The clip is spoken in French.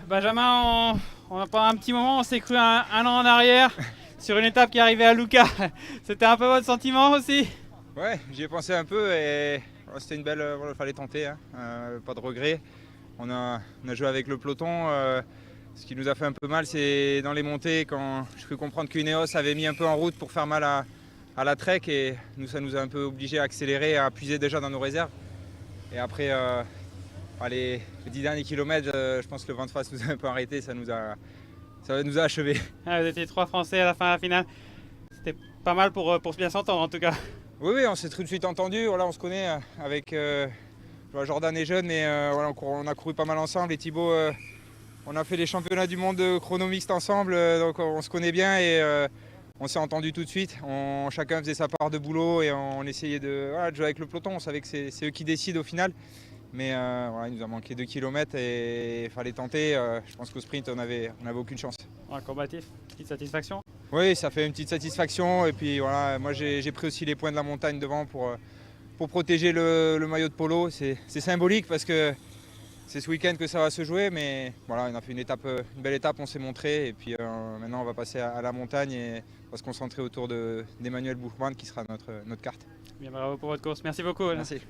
Benjamin, pendant un petit moment, on s'est cru un an en arrière sur une étape qui arrivait à Lucca. C'était un peu votre sentiment aussi? Ouais, j'y ai pensé un peu et c'était une belle. Il fallait tenter, hein, pas de regret. On a joué avec le peloton. Ce qui nous a fait un peu mal, c'est dans les montées, quand je peux comprendre qu'Ineos avait mis un peu en route pour faire mal à la Trek, et nous, ça nous a un peu obligé à accélérer, à puiser déjà dans nos réserves. Et après, les 10 derniers kilomètres, je pense que le vent de face nous a un peu arrêté, ça nous a achevés. Ah, vous étiez 3 Français à la fin de la finale. C'était pas mal pour bien s'entendre en tout cas. Oui, on s'est tout de suite entendu. Voilà, on se connaît avec Jordan est jeune, mais voilà, on a couru pas mal ensemble. Et Thibaut, on a fait les championnats du monde chrono mixte ensemble, donc on se connaît bien et on s'est entendu tout de suite. Chacun faisait sa part de boulot et on essayait de jouer avec le peloton. On savait que c'est eux qui décident au final. Mais voilà, il nous a manqué 2 km et il fallait tenter. Je pense qu'au sprint, on avait aucune chance. Un combatif, petite satisfaction. Oui, ça fait une petite satisfaction. Et puis voilà, moi j'ai pris aussi les points de la montagne devant pour protéger le maillot de polo. C'est symbolique parce que c'est ce week-end que ça va se jouer. Mais voilà, on a fait une belle étape, on s'est montré. Et puis maintenant, on va passer à la montagne et on va se concentrer autour d'Emmanuel Buchmann qui sera notre carte. Bien, bravo pour votre course. Merci beaucoup. Merci.